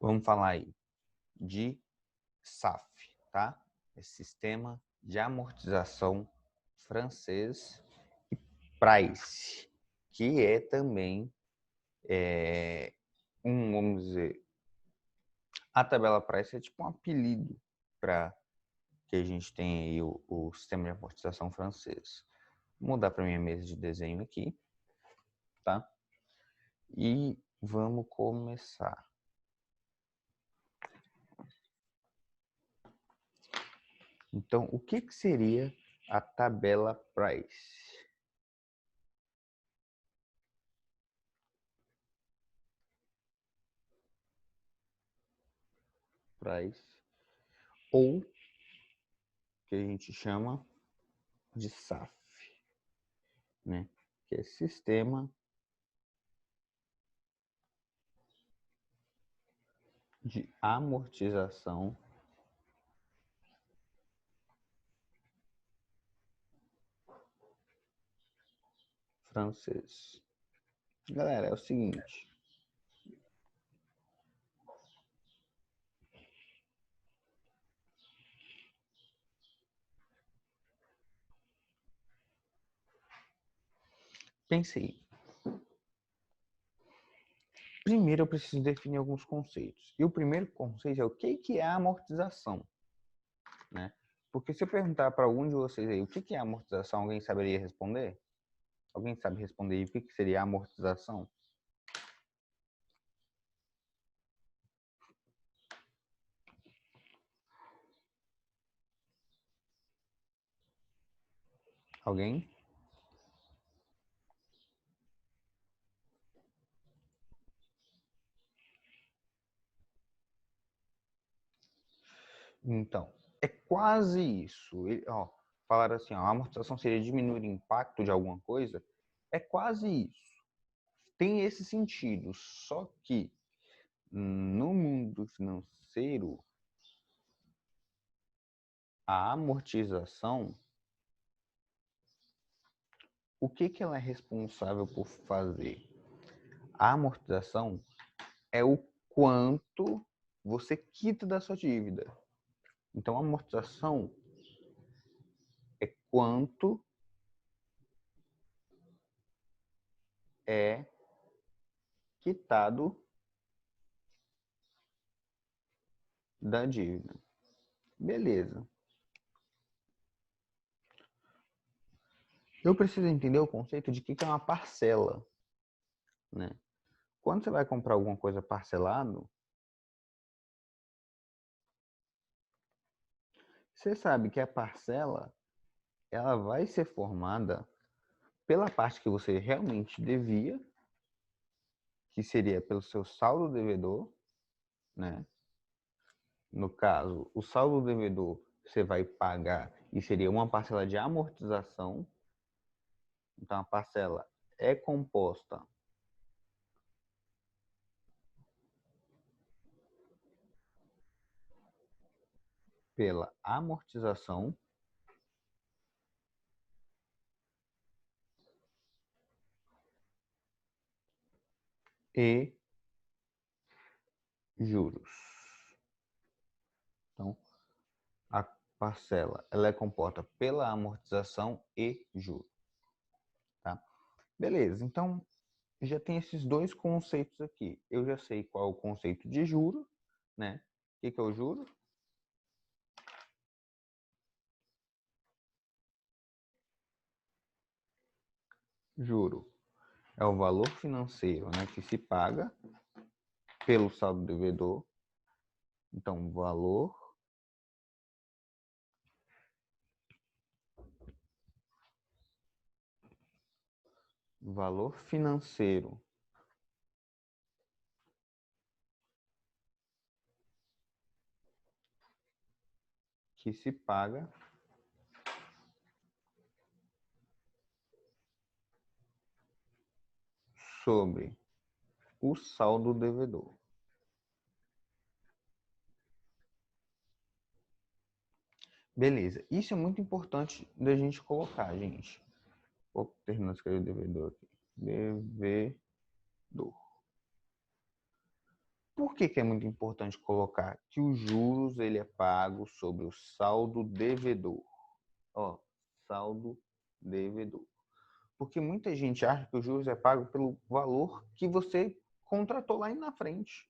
Vamos falar aí de SAF, tá? Esse sistema de amortização francês e Price, que é também vamos dizer, a tabela Price é tipo um apelido para que a gente tem aí o sistema de amortização francês. Vou mudar para minha mesa de desenho aqui, tá? E vamos começar. Então, o que seria a tabela Price? Price, ou que a gente chama de SAF, né? Que é Sistema de Amortização francês. Galera, é o seguinte. Pensei. Primeiro eu preciso definir alguns conceitos. E o primeiro conceito é o que é a amortização, né? Porque se eu perguntar para algum de vocês aí o que é amortização, alguém saberia responder? Alguém sabe responder aí o que seria a amortização? Alguém? Então, é quase isso. Falaram assim, ó, a amortização seria diminuir o impacto de alguma coisa. É quase isso. Tem esse sentido, só que no mundo financeiro, a amortização, o que ela é responsável por fazer? A amortização é o quanto você quita da sua dívida. Então, a amortização é quanto é quitado da dívida. Beleza. Eu preciso entender o conceito de que é uma parcela, né? Quando você vai comprar alguma coisa parcelado, você sabe que a parcela ela vai ser formada pela parte que você realmente devia, que seria pelo seu saldo devedor, né? No caso, o saldo devedor você vai pagar e seria uma parcela de amortização. Então, a parcela é composta pela amortização e juros. Então, a parcela ela é composta pela amortização e juros. Tá? Beleza, então já tem esses dois conceitos aqui. Eu já sei qual é o conceito de juro, né? O que é o juro? Juro é o valor financeiro, né, que se paga pelo saldo devedor. Então, valor financeiro que se paga sobre o saldo devedor. Beleza, isso é muito importante da gente colocar, gente. Vou terminar de escrever o devedor aqui. Devedor. por que é muito importante colocar que os juros ele é pago sobre o saldo devedor? Ó, saldo devedor. Porque muita gente acha que os juros é pago pelo valor que você contratou lá na frente,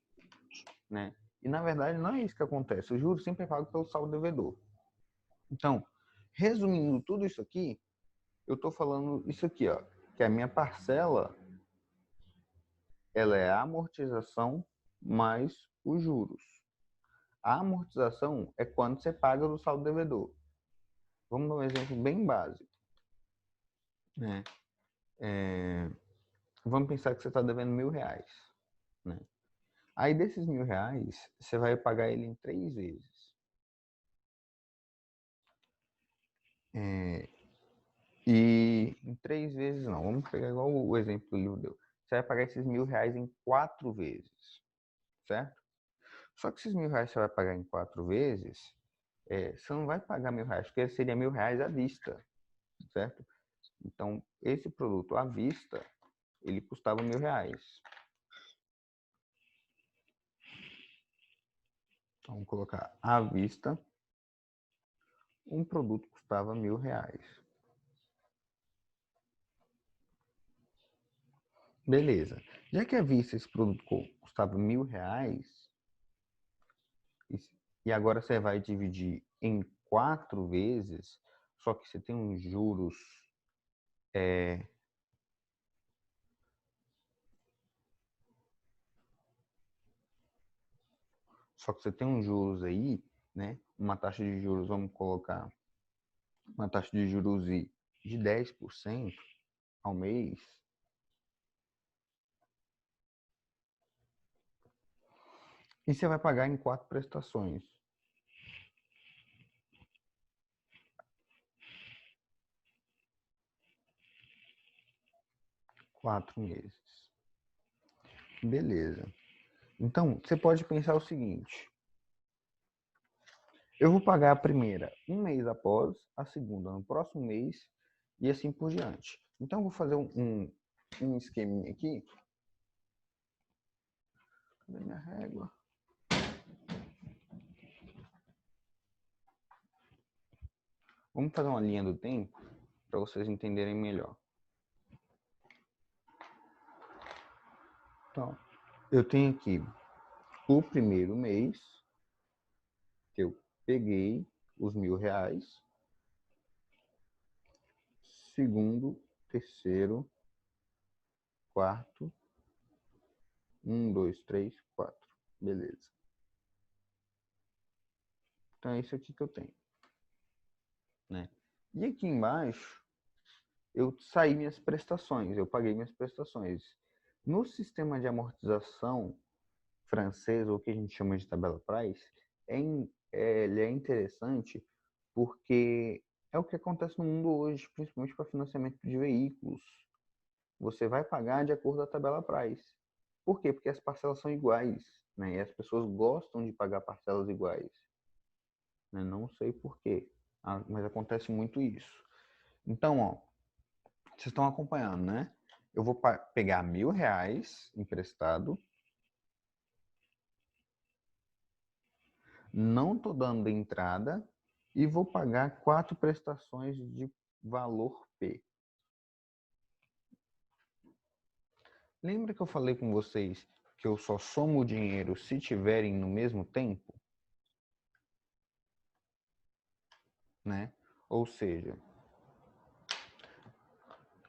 né? E na verdade não é isso que acontece. O juros sempre é pago pelo saldo devedor. Então, resumindo tudo isso aqui, eu estou falando isso aqui, ó, que a minha parcela ela é a amortização mais os juros. A amortização é quando você paga do saldo devedor. Vamos dar um exemplo bem básico, né? Vamos pensar que você está devendo R$1.000, né? Aí desses R$1.000, você vai pagar ele em 3 vezes. E em 3 vezes não, vamos pegar igual o exemplo do livro deu. Você vai pagar esses R$1.000 em 4 vezes, certo? Só que esses R$1.000 você vai pagar em 4 vezes, você não vai pagar R$1.000, porque seria R$1.000 à vista, certo? Então, esse produto à vista, ele custava R$1.000. Então, vamos colocar à vista, um produto custava R$1.000. Beleza. Já que à vista esse produto custava R$1.000, e agora você vai dividir em 4 vezes, só que você tem uns juros aí, né? Uma taxa de juros, vamos colocar uma taxa de juros de 10% ao mês. E você vai pagar em 4 prestações. 4 meses. Beleza. Então, você pode pensar o seguinte. Eu vou pagar a primeira um mês após, a segunda no próximo mês e assim por diante. Então, eu vou fazer um esqueminha aqui. Cadê minha régua? Vamos fazer uma linha do tempo para vocês entenderem melhor. Então, eu tenho aqui o primeiro mês, que eu peguei os R$1.000. Segundo, terceiro, quarto. 1, 2, 3, 4. Beleza. Então é isso aqui que eu tenho, né? E aqui embaixo, eu saí minhas prestações, eu paguei minhas prestações. No sistema de amortização francês, ou que a gente chama de tabela price, ele é interessante porque é o que acontece no mundo hoje, principalmente para financiamento de veículos. Você vai pagar de acordo com a tabela price. Por quê? Porque as parcelas são iguais, né? E as pessoas gostam de pagar parcelas iguais. Né? Não sei por quê, mas acontece muito isso. Então, ó, vocês estão acompanhando, né? Eu vou pegar R$1.000 emprestado. Não estou dando entrada e vou pagar 4 prestações de valor P. Lembra que eu falei com vocês que eu só somo o dinheiro se tiverem no mesmo tempo? Né? Ou seja,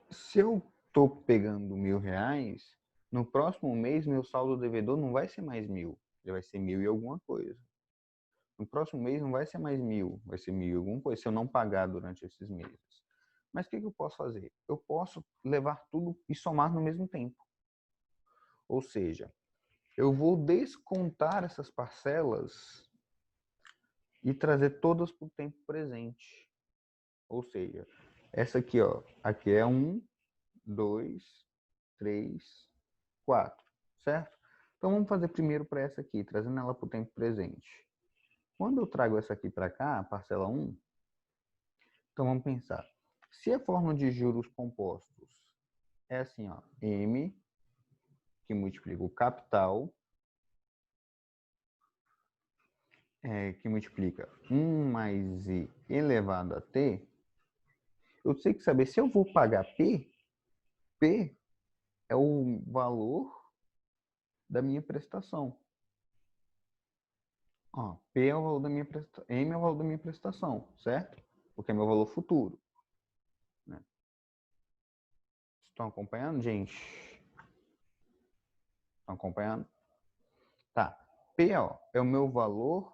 se eu estou pegando R$1.000, no próximo mês meu saldo devedor não vai ser mais 1.000, ele vai ser 1.000 e alguma coisa. No próximo mês não vai ser mais 1.000, vai ser 1.000 e alguma coisa se eu não pagar durante esses meses. Mas o que eu posso fazer? Eu posso levar tudo e somar no mesmo tempo. Ou seja, eu vou descontar essas parcelas e trazer todas para o tempo presente. Ou seja, essa aqui, ó, aqui é 1, 2, 3, 4, certo? Então vamos fazer primeiro para essa aqui, trazendo ela para o tempo presente. Quando eu trago essa aqui para cá, a parcela 1, então vamos pensar. Se a fórmula de juros compostos é assim, ó, M, que multiplica o capital que multiplica 1 mais I elevado a T, eu tenho que saber se eu vou pagar P, P é o valor da minha prestação. Ó, P é o valor da minha prestação, M é o valor da minha prestação, certo? Porque é meu valor futuro. Né? Estão acompanhando, gente? Estão acompanhando? Tá. P, ó, é o meu valor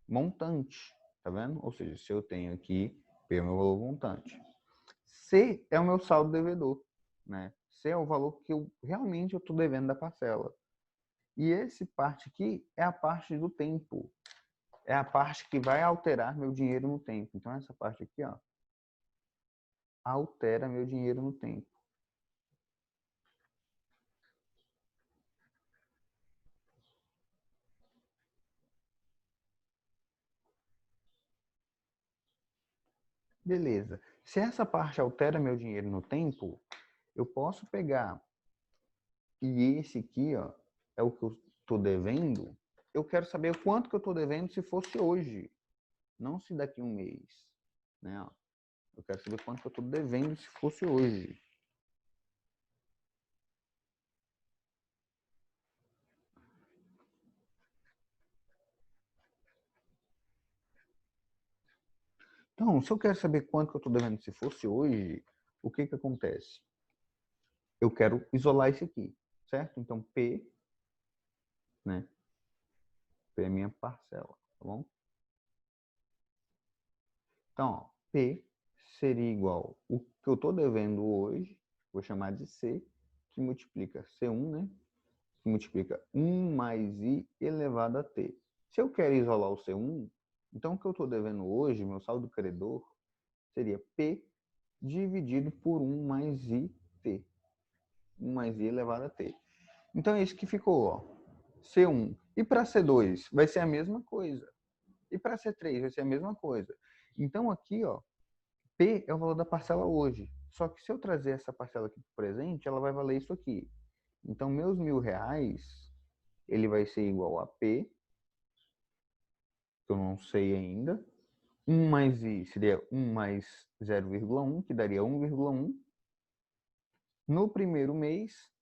montante, tá vendo? Ou seja, se eu tenho aqui, P é o meu valor montante. C é o meu saldo devedor, né? C é o valor que eu realmente eu estou devendo da parcela. E esse parte aqui é a parte do tempo. É a parte que vai alterar meu dinheiro no tempo. Então, essa parte aqui, ó, altera meu dinheiro no tempo. Beleza. Se essa parte altera meu dinheiro no tempo, eu posso pegar e esse aqui, ó, é o que eu estou devendo. Eu quero saber o quanto que eu estou devendo se fosse hoje, não se daqui a um mês, né? Ó, eu quero saber quanto que eu estou devendo se fosse hoje. Então, se eu quero saber quanto que eu estou devendo se fosse hoje, o que que acontece? Eu quero isolar isso aqui, certo? Então, P, né? P é minha parcela, tá bom? Então, ó, P seria igual o que eu estou devendo hoje, vou chamar de C, que multiplica C1, né? Que multiplica 1 mais I elevado a T. Se eu quero isolar o C1, então o que eu estou devendo hoje, meu saldo credor, seria P dividido por 1 mais IT. 1 mais I elevado a T. Então é isso que ficou, ó. C1. E para C2 vai ser a mesma coisa. E para C3 vai ser a mesma coisa. Então aqui, ó, P é o valor da parcela hoje. Só que se eu trazer essa parcela aqui para o presente, ela vai valer isso aqui. Então meus R$ 1.000, ele vai ser igual a P, que eu não sei ainda. 1 mais I seria 1 mais 0,1, que daria 1,1. No primeiro mês,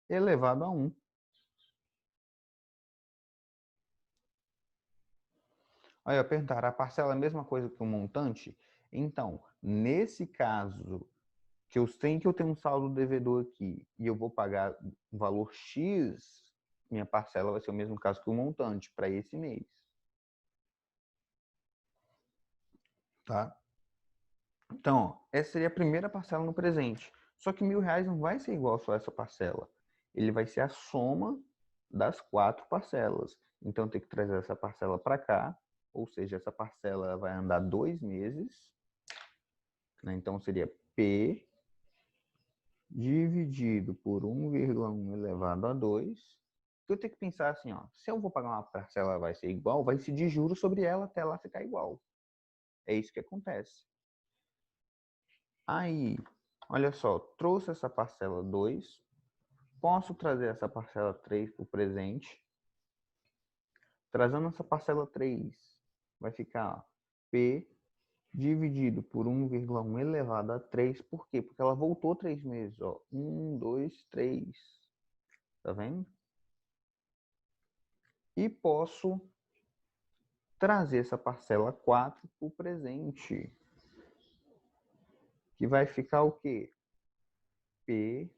elevado a 1. Aí, eu perguntar, a parcela é a mesma coisa que o montante? Então, nesse caso, que eu sei que eu tenho um saldo devedor aqui e eu vou pagar um valor X, minha parcela vai ser o mesmo caso que o montante para esse mês. Tá? Então, ó, essa seria a primeira parcela no presente. Só que R$ 1.000 não vai ser igual só essa parcela. Ele vai ser a soma das 4 parcelas. Então, tem que trazer essa parcela para cá. Ou seja, essa parcela vai andar 2 meses. Né? Então, seria P dividido por 1,1 elevado a 2. Eu tenho que pensar assim, ó, se eu vou pagar uma parcela vai ser igual, vai incidir juros sobre ela até ela ficar igual. É isso que acontece. Aí, olha só, trouxe essa parcela 2, posso trazer essa parcela 3 para o presente. Trazendo essa parcela 3, vai ficar ó, P dividido por 1,1 elevado a 3. Por quê? Porque ela voltou 3 meses. Ó. 1, 2, 3. Tá vendo? E posso trazer essa parcela 4 para o presente. Que vai ficar o quê? P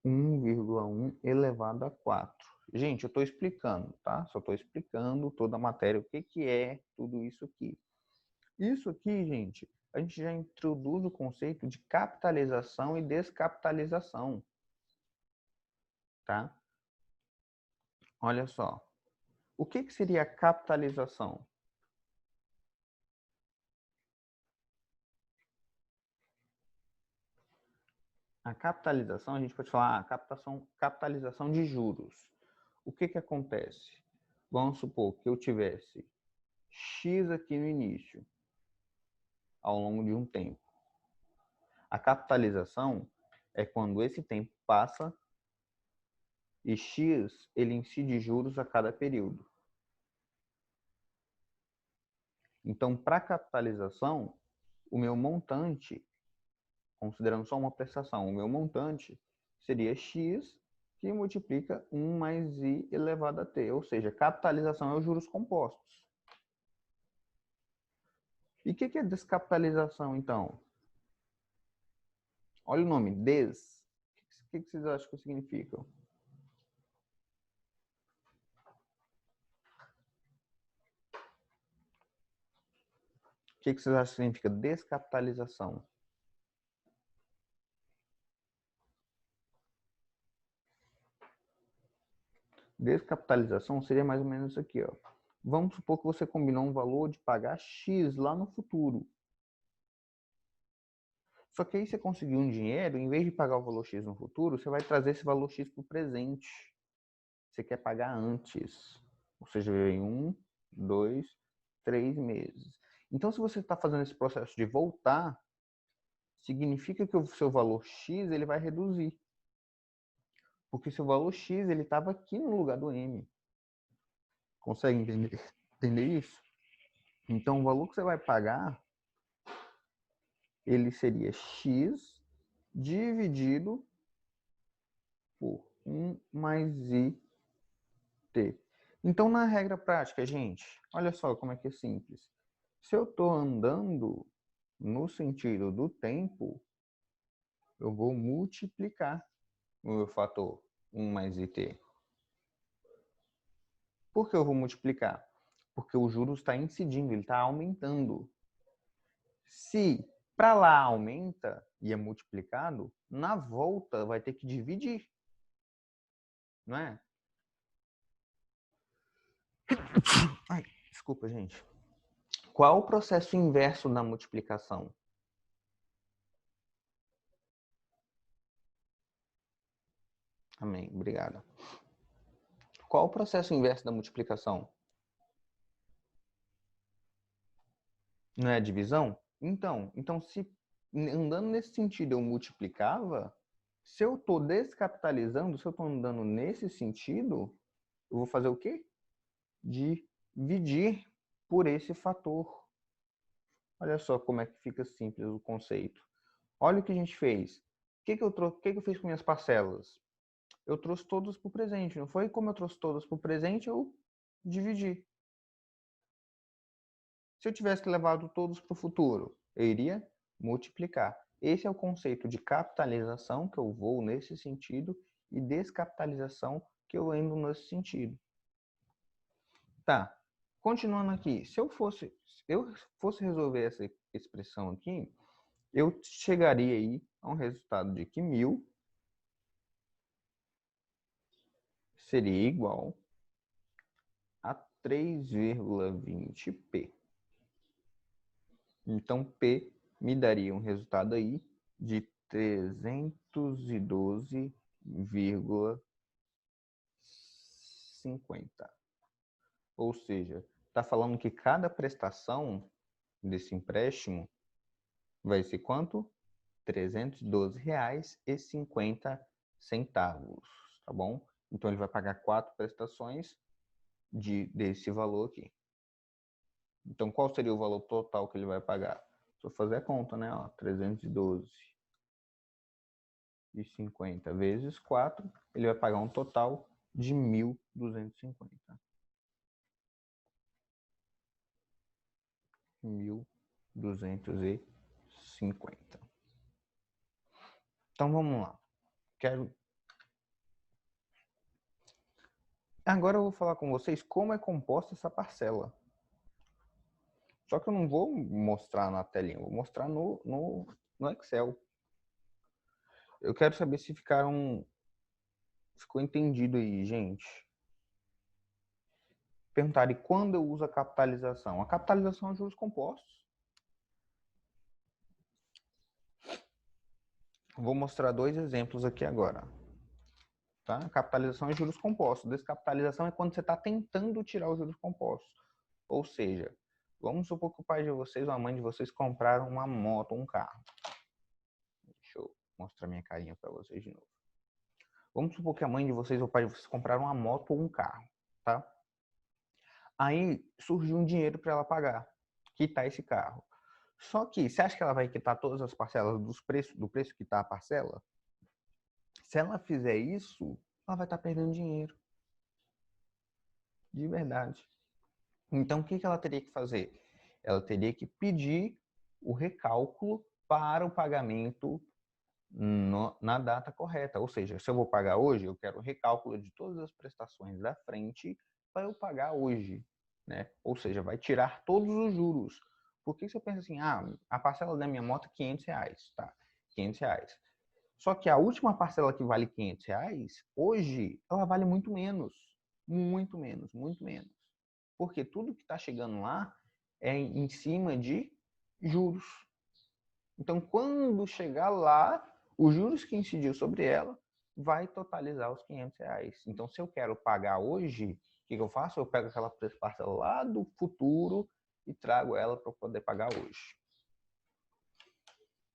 1,1 elevado a 4. Gente, eu estou explicando, tá? Só estou explicando toda a matéria, o que, que é tudo isso aqui. Isso aqui, gente, a gente já introduz o conceito de capitalização e descapitalização, tá? Olha só. O que, que seria a capitalização? A capitalização, a gente pode falar capitalização de juros. O que, que acontece? Vamos supor que eu tivesse X aqui no início, ao longo de um tempo. A capitalização é quando esse tempo passa e X ele incide juros a cada período. Então, para capitalização, o meu montante, considerando só uma prestação, o meu montante seria X que multiplica 1 mais I elevado a T. Ou seja, capitalização é os juros compostos. E o que é descapitalização, então? Olha o nome, des. O que vocês acham que significa? O que vocês acham que significa descapitalização? Descapitalização seria mais ou menos isso aqui, ó. Vamos supor que você combinou um valor de pagar X lá no futuro. Só que aí você conseguiu um dinheiro, em vez de pagar o valor X no futuro, você vai trazer esse valor X para o presente. Você quer pagar antes. Ou seja, em 1, 2, 3 meses. Então, se você está fazendo esse processo de voltar, significa que o seu valor X ele vai reduzir. Porque seu valor X ele estava aqui no lugar do M. Consegue entender isso? Então, o valor que você vai pagar, ele seria X dividido por 1 mais I T. Então, na regra prática, gente, olha só como é que é simples. Se eu estou andando no sentido do tempo, eu vou multiplicar o meu fator 1 mais IT. Por que eu vou multiplicar? Porque o juros está incidindo, ele está aumentando. Se para lá aumenta e é multiplicado, na volta vai ter que dividir. Não é? Ai, desculpa, gente. Qual o processo inverso da multiplicação? Amém, obrigado. Qual o processo inverso da multiplicação? Não é a divisão? Então se andando nesse sentido eu multiplicava, se eu estou descapitalizando, se eu estou andando nesse sentido, eu vou fazer o quê? Dividir por esse fator. Olha só como é que fica simples o conceito. Olha o que a gente fez. O que eu fiz com minhas parcelas? Eu trouxe todas para o presente, não foi? Como eu trouxe todas para o presente, eu dividi. Se eu tivesse levado todos para o futuro, eu iria multiplicar. Esse é o conceito de capitalização, que eu vou nesse sentido, e descapitalização, que eu ando nesse sentido. Tá, continuando aqui. Se eu fosse resolver essa expressão aqui, eu chegaria aí a um resultado de que 1000 seria igual a 3,20p. Então, P me daria um resultado aí de 312,50. Ou seja, está falando que cada prestação desse empréstimo vai ser quanto? R$ 312,50, tá bom? Então, ele vai pagar 4 prestações desse valor aqui. Então, qual seria o valor total que ele vai pagar? Só fazer a conta, né? 312,50 vezes 4, ele vai pagar um total de 1.250. 1.250. Então, vamos lá. Agora eu vou falar com vocês como é composta essa parcela. Só que eu não vou mostrar na telinha, vou mostrar no Excel. Eu quero saber se ficou entendido aí, gente. Perguntarem quando eu uso a capitalização. A capitalização é juros compostos. Vou mostrar 2 exemplos aqui agora. Tá? A capitalização é juros compostos. Descapitalização é quando você está tentando tirar os juros compostos. Ou seja, vamos supor que o pai de vocês ou a mãe de vocês compraram uma moto ou um carro. Deixa eu mostrar minha carinha para vocês de novo. Vamos supor que a mãe de vocês ou o pai de vocês compraram uma moto ou um carro, tá? Aí surgiu um dinheiro para ela pagar. quitar esse carro. Só que, você acha que ela vai quitar todas as parcelas do preço que está a parcela? Se ela fizer isso, ela vai estar perdendo dinheiro. De verdade. Então, o que ela teria que fazer? Ela teria que pedir o recálculo para o pagamento na data correta. Ou seja, se eu vou pagar hoje, eu quero o recálculo de todas as prestações da frente para eu pagar hoje, né? Ou seja, vai tirar todos os juros. Por que você pensa assim, a parcela da minha moto é R$500, tá? R$500. Só que a última parcela que vale R$500, hoje, ela vale muito menos. Muito menos, muito menos. Porque tudo que está chegando lá é em cima de juros. Então, quando chegar lá, os juros que incidiu sobre ela vai totalizar os R$500. Então, se eu quero pagar hoje, o que eu faço? Eu pego aquela parcela lá do futuro e trago ela para poder pagar hoje.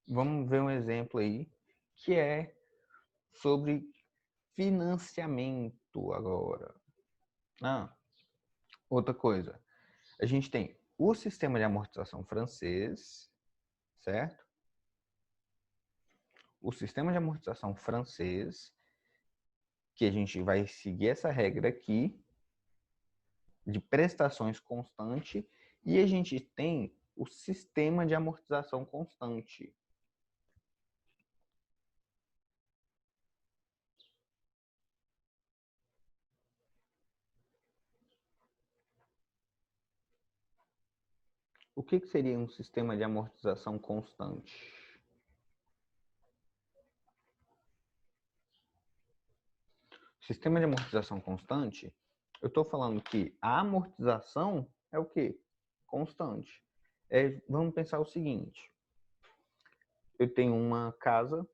Vamos ver um exemplo aí, que é sobre financiamento agora. Outra coisa. A gente tem o sistema de amortização francês, certo? O sistema de amortização francês, que a gente vai seguir essa regra aqui, de prestações constante, e a gente tem o sistema de amortização constante. O que seria um sistema de amortização constante? Sistema de amortização constante, eu estou falando que a amortização é o quê? Constante. Vamos pensar o seguinte. Eu tenho uma casa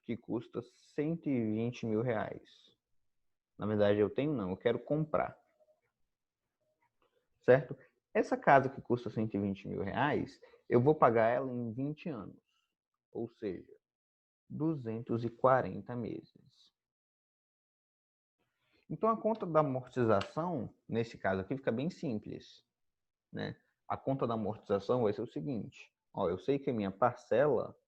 que custa R$120 mil. Na verdade, eu quero comprar. Certo? Essa casa que custa R$120 mil, eu vou pagar ela em 20 anos. Ou seja, 240 meses. Então, a conta da amortização, nesse caso aqui, fica bem simples, né? A conta da amortização vai ser o seguinte. Eu sei que a minha parcela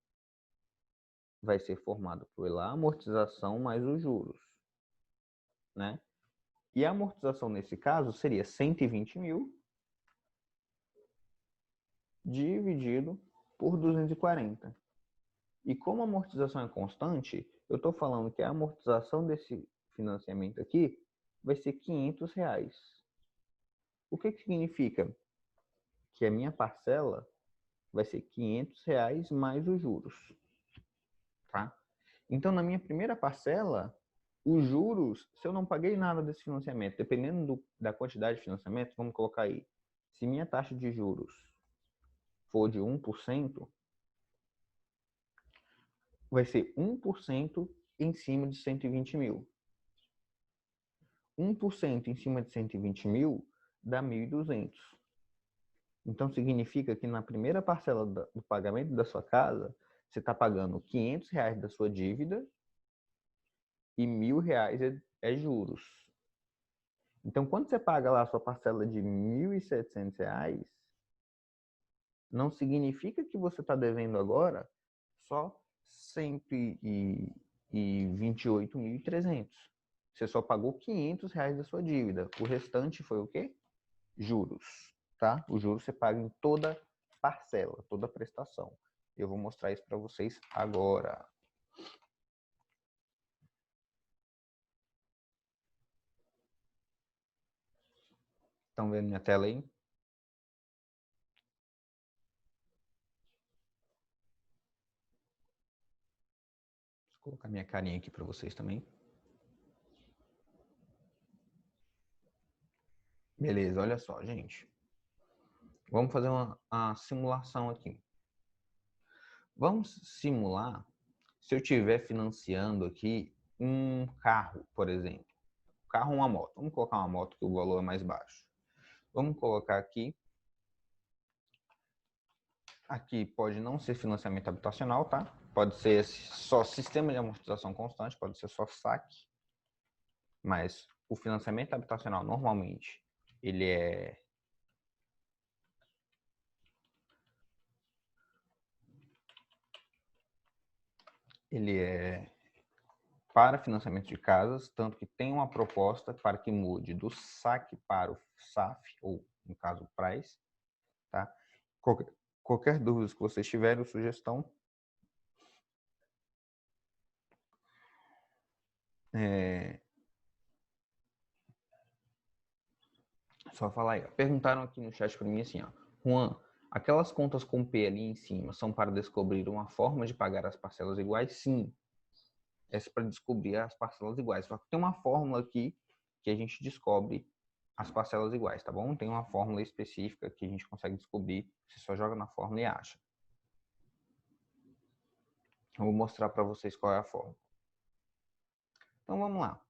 vai ser formada pela amortização mais os juros, né? E a amortização, nesse caso, seria 120 mil dividido por 240. E como a amortização é constante, eu estou falando que a amortização desse financiamento aqui vai ser R$500. O que significa? Que a minha parcela vai ser R$500 mais os juros. Tá? Então, na minha primeira parcela, os juros, se eu não paguei nada desse financiamento, dependendo da quantidade de financiamento, vamos colocar aí, se minha taxa de juros for de 1%, vai ser 1% em cima de 120 mil. 1% em cima de 120 mil dá 1.200. Então, significa que na primeira parcela do pagamento da sua casa, você está pagando R$500 da sua dívida e R$1.000 é juros. Então, quando você paga lá a sua parcela de R$1.700, não significa que você está devendo agora só 128.300. Você só pagou R$500 da sua dívida. O restante foi o quê? Juros, tá? O juros você paga em toda parcela, toda prestação. Eu vou mostrar isso para vocês agora. Estão vendo minha tela aí? Vou colocar minha carinha aqui para vocês também. Beleza, olha só, gente. Vamos fazer uma simulação aqui. Vamos simular se eu estiver financiando aqui um carro, por exemplo. Carro ou uma moto. Vamos colocar uma moto que o valor é mais baixo. Vamos colocar aqui. Aqui pode não ser financiamento habitacional, tá? Pode ser só sistema de amortização constante, pode ser só saque. Mas o financiamento habitacional, normalmente, ele é ele é para financiamento de casas, tanto que tem uma proposta para que mude do SAC para o SAF, ou no caso o PRAS, tá? Qualquer dúvida que vocês tiverem ou sugestão, só falar aí. Perguntaram aqui no chat para mim assim, ó, Juan, aquelas contas com P ali em cima são para descobrir uma forma de pagar as parcelas iguais? Sim, é para descobrir as parcelas iguais. Só que tem uma fórmula aqui que a gente descobre as parcelas iguais, tá bom? Tem uma fórmula específica que a gente consegue descobrir. Você só joga na fórmula e acha. Eu vou mostrar para vocês qual é a fórmula. Então vamos lá.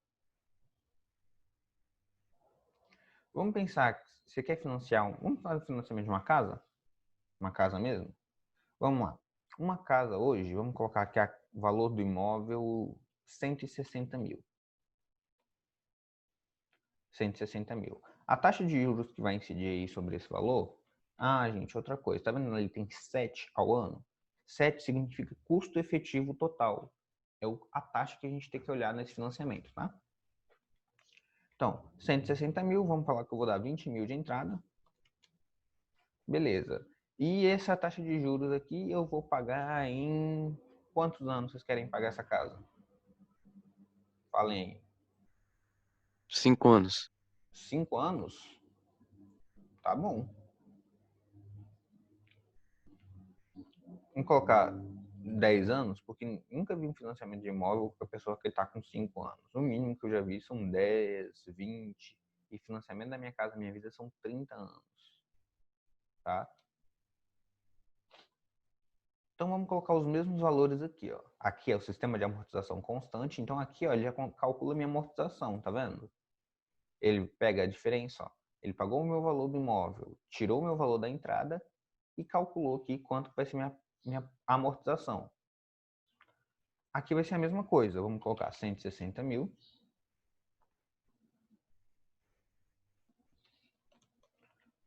Vamos pensar, você quer financiar, vamos fazer o financiamento de uma casa? Uma casa mesmo? Vamos lá. Uma casa hoje, vamos colocar aqui o valor do imóvel 160 mil. 160 mil. A taxa de juros que vai incidir aí sobre esse valor, gente, outra coisa, tá vendo ali tem 7 ao ano? 7 significa custo efetivo total. É a taxa que a gente tem que olhar nesse financiamento, tá? Então, 160 mil, vamos falar que eu vou dar 20 mil de entrada. Beleza. E essa taxa de juros aqui eu vou pagar em quantos anos vocês querem pagar essa casa? Falem aí. 5 anos. 5 anos? Tá bom. Vamos colocar 10 anos, porque nunca vi um financiamento de imóvel com a pessoa que está com 5 anos. O mínimo que eu já vi são 10, 20. E financiamento da minha casa, minha vida, são 30 anos. Tá? Então vamos colocar os mesmos valores aqui, ó. Aqui é o sistema de amortização constante, então aqui, ó, ele já calcula minha amortização, tá vendo? Ele pega a diferença, ó. Ele pagou o meu valor do imóvel, tirou o meu valor da entrada e calculou aqui quanto vai ser minha amortização. Aqui vai ser a mesma coisa, vamos colocar 160 mil.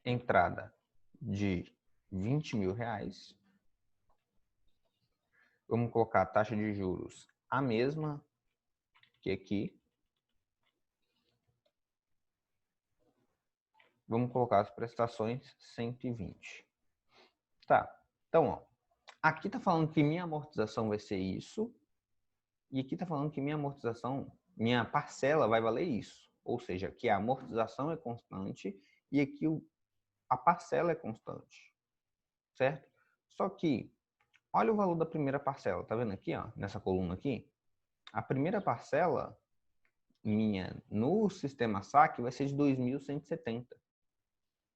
Entrada de 20 mil reais. Vamos colocar a taxa de juros a mesma que aqui. Vamos colocar as prestações 120. Tá, então, ó, aqui tá falando que minha amortização vai ser isso. E aqui tá falando que minha amortização, minha parcela vai valer isso. Ou seja, que a amortização é constante e aqui a parcela é constante. Certo? Só que, olha o valor da primeira parcela. Tá vendo aqui, ó, nessa coluna aqui? A primeira parcela minha no sistema SAC vai ser de 2.170.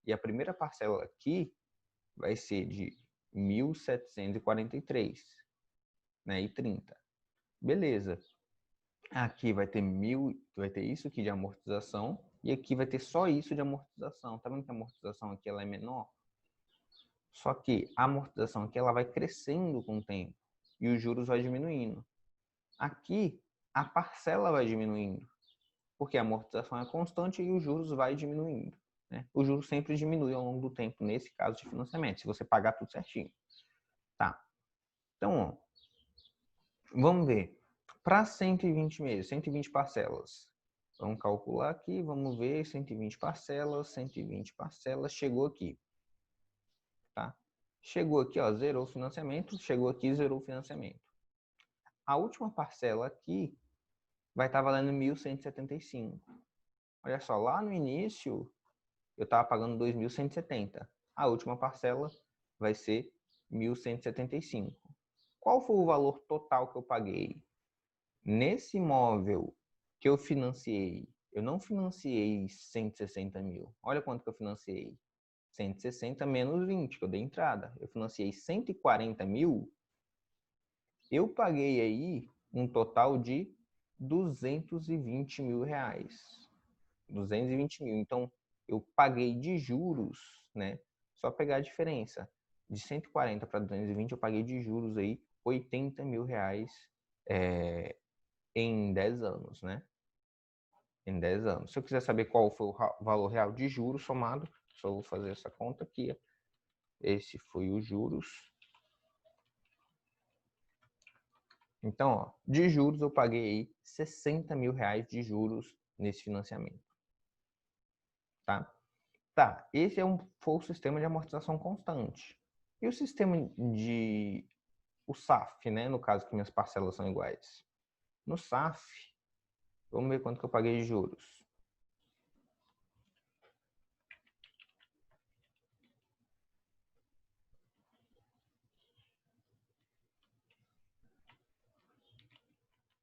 E a primeira parcela aqui vai ser de 1.743, né? E 30. Beleza. Aqui vai ter isso aqui de amortização e aqui vai ter só isso de amortização. Tá vendo que a amortização aqui ela é menor? Só que a amortização aqui ela vai crescendo com o tempo e os juros vai diminuindo. Aqui a parcela vai diminuindo, porque a amortização é constante e os juros vai diminuindo. Né? O juros sempre diminui ao longo do tempo, nesse caso de financiamento, se você pagar tudo certinho. Tá. Então, ó, vamos ver. Para 120 meses, 120 parcelas. Vamos calcular aqui, vamos ver, 120 parcelas, chegou aqui. Tá? Chegou aqui, ó, zerou o financiamento, chegou aqui, zerou o financiamento. A última parcela aqui vai estar valendo 1.175. Olha só, lá no início eu estava pagando 2.170. A última parcela vai ser 1.175. Qual foi o valor total que eu paguei? Nesse imóvel que eu financiei, eu não financiei 160 mil. Olha quanto que eu financiei. 160 menos 20, que eu dei entrada. Eu financiei 140 mil. Eu paguei aí um total de 220 mil reais. 220 mil. Então, eu paguei de juros, né? Só pegar a diferença. De 140 para 220, eu paguei de juros aí 80 mil reais em 10 anos, né? Em 10 anos. Se eu quiser saber qual foi o valor real de juros somado, só vou fazer essa conta aqui. Esse foi os juros. Então, ó, de juros eu paguei 60 mil reais de juros nesse financiamento. Tá? Tá, esse foi o sistema de amortização constante. E o sistema de... o SAF, né? No caso que minhas parcelas são iguais. No SAF, vamos ver quanto que eu paguei de juros.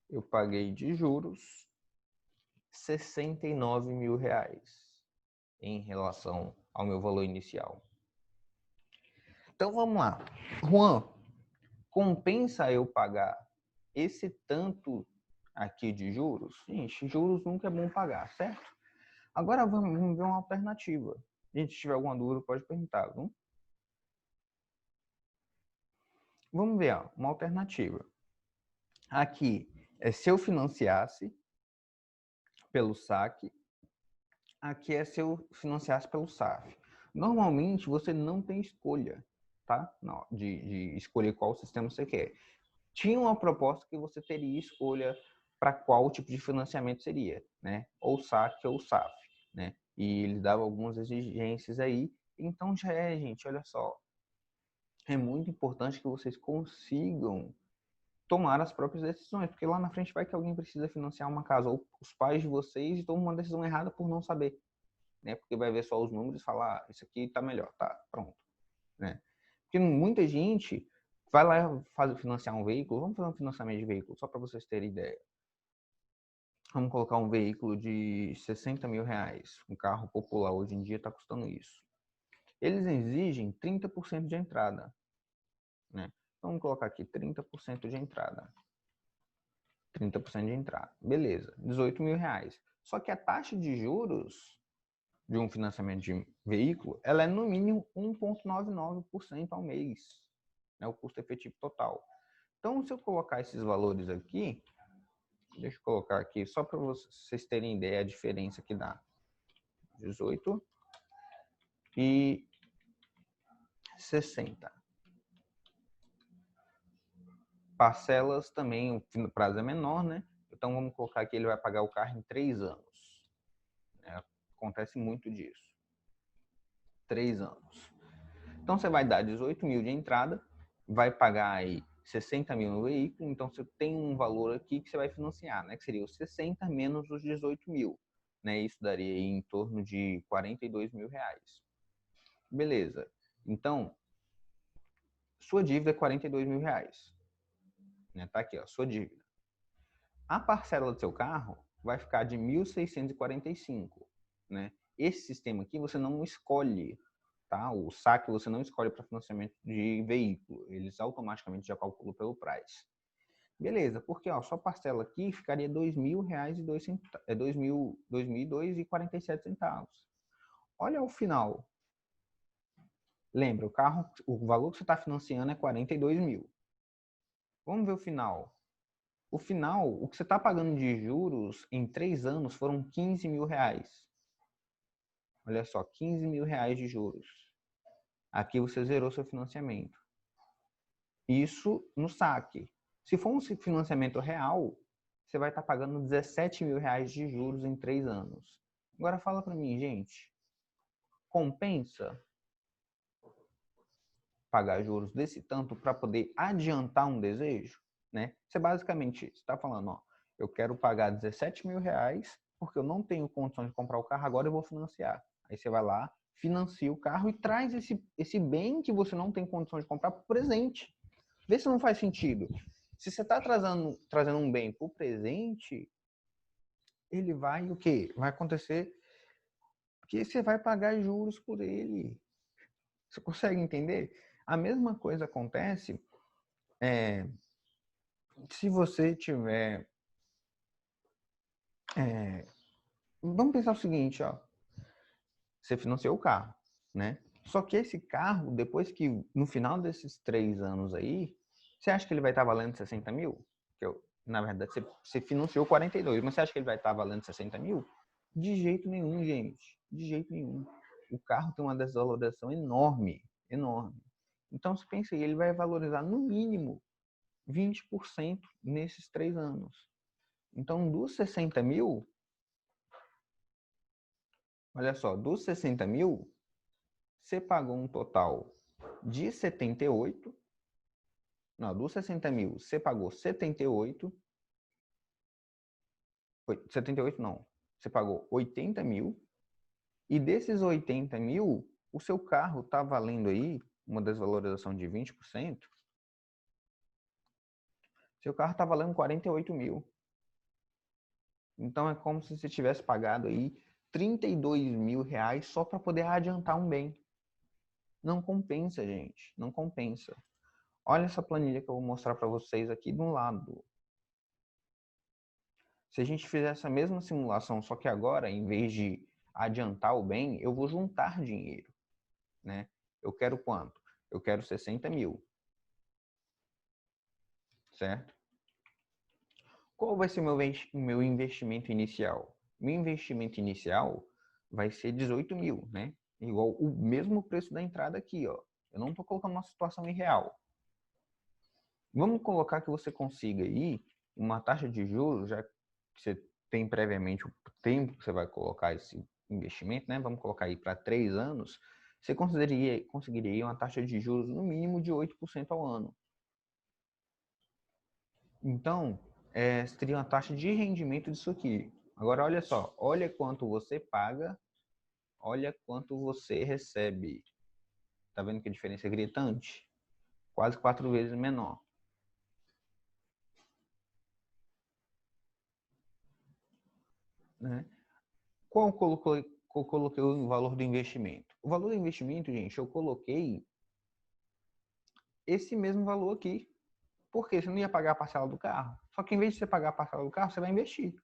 Eu paguei de juros 69 mil reais em relação ao meu valor inicial. Então vamos lá. Juan, compensa eu pagar esse tanto aqui de juros? Gente, juros nunca é bom pagar, certo? Agora vamos ver uma alternativa. Se tiver alguma dúvida, pode perguntar, viu? Vamos ver, ó, uma alternativa. Aqui é se eu financiasse pelo saque, aqui é se eu financiasse pelo SAF. Normalmente você não tem escolha, tá? Não, de escolher qual sistema você quer. Tinha uma proposta que você teria escolha para qual tipo de financiamento seria, né? Ou saque ou SAF, né? E ele dava algumas exigências aí. Então já é, gente, olha só, é muito importante que vocês consigam tomar as próprias decisões, porque lá na frente vai que alguém precisa financiar uma casa, ou os pais de vocês tomam uma decisão errada por não saber, né? Porque vai ver só os números e falar, ah, isso aqui tá melhor, tá, pronto, né? Porque muita gente vai lá financiar um veículo, vamos fazer um financiamento de veículo, só para vocês terem ideia. Vamos colocar um veículo de 60 mil reais, um carro popular hoje em dia está custando isso. Eles exigem 30% de entrada, né? Então, vamos colocar aqui 30% de entrada. 30% de entrada. Beleza, 18 mil reais. Só que a taxa de juros de um financiamento de veículo, ela é no mínimo 1,99% ao mês, né, o custo efetivo total. Então, se eu colocar esses valores aqui, deixa eu colocar aqui, só para vocês terem ideia a diferença que dá. 18 e 60. Parcelas também, o prazo é menor, né? Então, vamos colocar aqui, ele vai pagar o carro em 3 anos. Acontece muito disso. 3 anos. Então, você vai dar 18 mil de entrada, vai pagar aí 60 mil no veículo, então você tem um valor aqui que você vai financiar, né? Que seria os 60 menos os 18 mil. Né? Isso daria aí em torno de 42 mil reais. Beleza. Então, sua dívida é 42 mil reais. Né? Tá aqui, ó, sua dívida. A parcela do seu carro vai ficar de 1.645, né? Esse sistema aqui você não escolhe, tá? O saque você não escolhe para financiamento de veículo, eles automaticamente já calculam pelo price. Beleza, porque ó, sua parcela aqui ficaria R$ 2.002,47. Olha o final. Lembra, o carro, o valor que você está financiando é 42 mil. Vamos ver o final. O final, o que você está pagando de juros em 3 anos foram 15 mil reais. Olha só, 15 mil reais de juros. Aqui você zerou seu financiamento. Isso no saque. Se for um financiamento real, você vai estar pagando 17 mil reais de juros em 3 anos. Agora fala para mim, gente, compensa pagar juros desse tanto para poder adiantar um desejo? Né? Você basicamente está falando, ó, eu quero pagar 17 mil reais porque eu não tenho condições de comprar o carro, agora eu vou financiar. Aí você vai lá, financia o carro e traz esse bem que você não tem condições de comprar para o presente. Vê se não faz sentido. Se você está trazendo um bem para o presente, ele vai o quê? Vai acontecer que você vai pagar juros por ele. Você consegue entender? A mesma coisa acontece se você tiver... vamos pensar o seguinte, ó. Você financiou o carro, né? Só que esse carro, depois que, no final desses 3 anos aí, você acha que ele vai estar valendo 60 mil? Na verdade, você financiou 42, mas você acha que ele vai estar valendo 60 mil? De jeito nenhum, gente. De jeito nenhum. O carro tem uma desvalorização enorme, enorme. Então, você pensa aí, ele vai valorizar no mínimo 20% nesses 3 anos. Então, dos 60 mil, olha só, dos 60 mil, você pagou um total de 78. Não, dos 60 mil, você pagou 78. 78 não. Você pagou 80 mil. E desses 80 mil, o seu carro está valendo aí uma desvalorização de 20%. Seu carro está valendo 48 mil. Então é como se você tivesse pagado aí 32 mil reais só para poder adiantar um bem. Não compensa, gente. Não compensa. Olha essa planilha que eu vou mostrar para vocês aqui do lado. Se a gente fizer essa mesma simulação, só que agora, em vez de adiantar o bem, eu vou juntar dinheiro, né? Eu quero quanto? Eu quero 60 mil. Certo? Qual vai ser o meu investimento inicial? Meu investimento inicial vai ser 18 mil, né? Igual o mesmo preço da entrada aqui, ó. Eu não estou colocando uma situação irreal. Vamos colocar que você consiga aí uma taxa de juros, já que você tem previamente o tempo que você vai colocar esse investimento, né? Vamos colocar aí para 3 anos. Você conseguiria uma taxa de juros no mínimo de 8% ao ano. Então, você teria uma taxa de rendimento disso aqui. Agora, olha só. Olha quanto você paga, olha quanto você recebe. Tá vendo que a diferença é gritante? Quase 4 vezes menor. Né? Qual eu coloquei o valor do investimento? O valor do investimento, gente, eu coloquei esse mesmo valor aqui. Por quê? Você não ia pagar a parcela do carro. Só que em vez de você pagar a parcela do carro, você vai investir.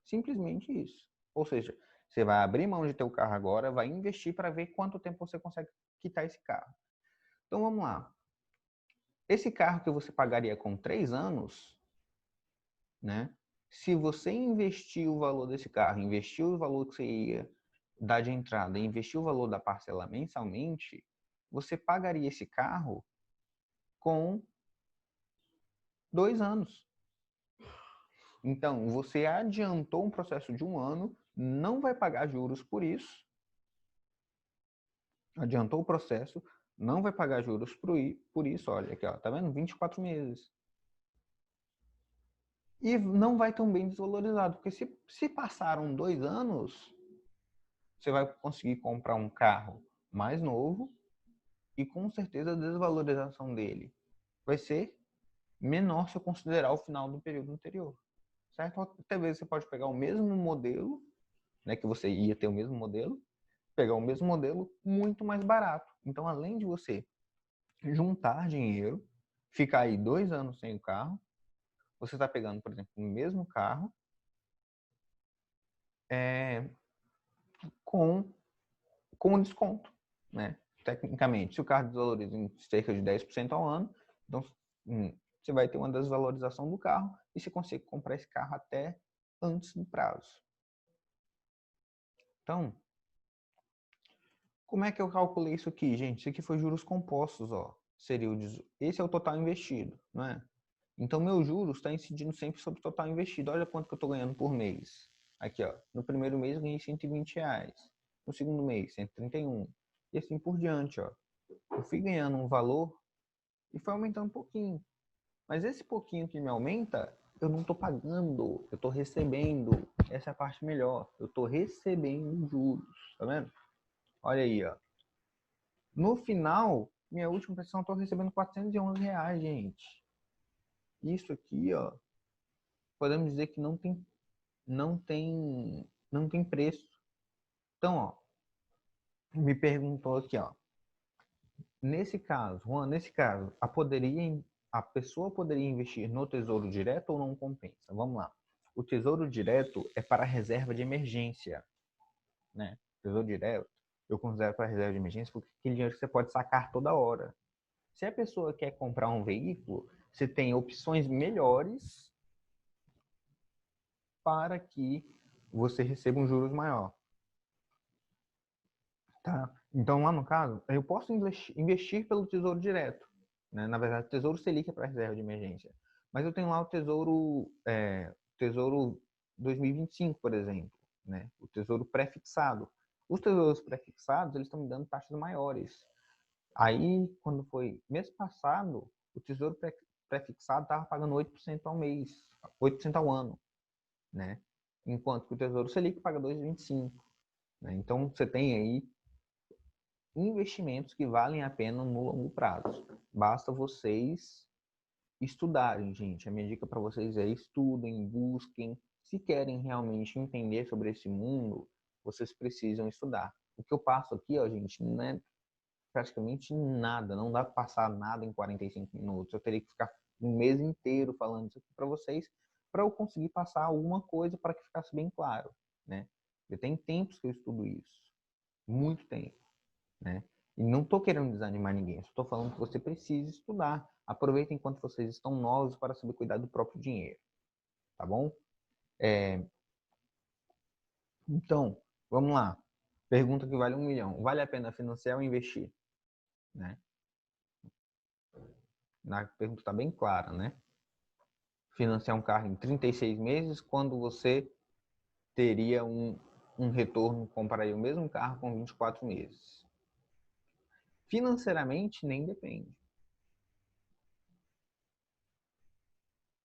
Simplesmente isso. Ou seja, você vai abrir mão de ter o carro agora, vai investir para ver quanto tempo você consegue quitar esse carro. Então vamos lá. Esse carro que você pagaria com 3 anos, né? Se você investir o valor desse carro, investir o valor que você ia dar de entrada, investir o valor da parcela mensalmente, você pagaria esse carro com 2 anos. Então, você adiantou um processo de 1 ano, não vai pagar juros por isso. Adiantou o processo, não vai pagar juros por isso. Olha aqui, ó, tá vendo? 24 meses. E não vai tão bem desvalorizado, porque se passaram 2 anos, você vai conseguir comprar um carro mais novo e com certeza a desvalorização dele vai ser menor se eu considerar o final do período anterior. Certo? Até vezes você pode pegar o mesmo modelo, né, que você ia ter o mesmo modelo, pegar o mesmo modelo muito mais barato. Então, além de você juntar dinheiro, ficar aí 2 anos sem o carro, você está pegando, por exemplo, o mesmo carro com desconto, né? Tecnicamente, se o carro desvaloriza em cerca de 10% ao ano, então você vai ter uma desvalorização do carro e você consegue comprar esse carro até antes do prazo. Então, como é que eu calculei isso aqui, gente? Isso aqui foi juros compostos, ó. Esse é o total investido, não é? Então, meu juros está incidindo sempre sobre o total investido. Olha quanto que eu estou ganhando por mês. Aqui, ó. No primeiro mês eu ganhei R$120. No segundo mês, 131. E assim por diante, ó. Eu fui ganhando um valor e foi aumentando um pouquinho. Mas esse pouquinho que me aumenta, eu não estou pagando. Eu estou recebendo. Essa é a parte melhor. Eu estou recebendo juros. Tá vendo? Olha aí, ó. No final, minha última prestação, eu estou recebendo R$411, gente. Isso aqui, ó, podemos dizer que não tem preço. Então, ó, me perguntou aqui, ó, nesse caso, Juan, a pessoa poderia investir no Tesouro Direto ou não compensa? Vamos lá. O Tesouro Direto é para reserva de emergência, né? Tesouro Direto eu considero para reserva de emergência porque aquele dinheiro que você pode sacar toda hora. Se a pessoa quer comprar um veículo, você tem opções melhores para que você receba um juros maior. Tá? Então, lá no caso, eu posso investir pelo Tesouro Direto. Né? Na verdade, o Tesouro Selic é para reserva de emergência. Mas eu tenho lá o Tesouro 2025, por exemplo, né? O Tesouro pré-fixado. Os tesouros pré-fixados, eles estão me dando taxas maiores. Aí, quando foi mês passado, o Tesouro pré-fixado estava pagando 8% ao mês, 8% ao ano, né? Enquanto que o Tesouro Selic paga 2,25, né? Então, você tem aí investimentos que valem a pena no longo prazo. Basta vocês estudarem, gente. A minha dica para vocês é estudem, busquem. Se querem realmente entender sobre esse mundo, vocês precisam estudar. O que eu passo aqui, ó, gente, não é praticamente nada. Não dá para passar nada em 45 minutos. Eu teria que ficar um mês inteiro falando isso aqui para vocês para eu conseguir passar alguma coisa para que ficasse bem claro, né? Eu tenho tempos que eu estudo isso. Muito tempo, né? E não estou querendo desanimar ninguém, estou falando que você precisa estudar. Aproveita enquanto vocês estão novos para saber cuidar do próprio dinheiro, tá bom? Então, vamos lá. Pergunta que vale 1 milhão. Vale a pena financiar ou investir? Né? A pergunta está bem clara, né? Financiar um carro em 36 meses, quando você teria um retorno, compraria o mesmo carro com 24 meses. Financeiramente, nem depende.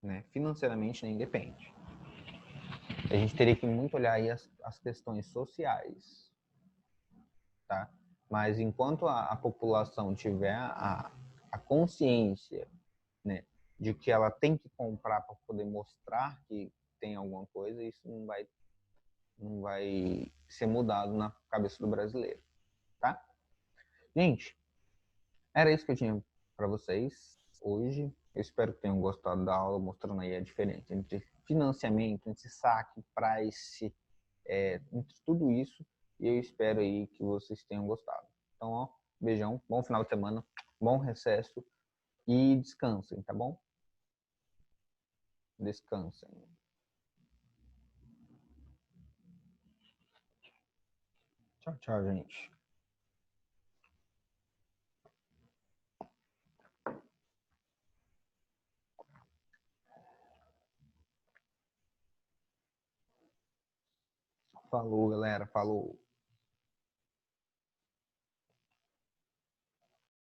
Né? Financeiramente, nem depende. A gente teria que muito olhar aí as questões sociais, tá? Mas enquanto a população tiver a consciência, né, de que ela tem que comprar para poder mostrar que tem alguma coisa, isso não vai ser mudado na cabeça do brasileiro, tá? Gente, era isso que eu tinha para vocês hoje. Eu espero que tenham gostado da aula, mostrando aí a diferença entre financiamento, entre saque, price, entre tudo isso. E eu espero aí que vocês tenham gostado. Então, ó, beijão, bom final de semana, bom recesso e descansem, tá bom? Descansem. Tchau, tchau, gente. Falou, galera. Falou.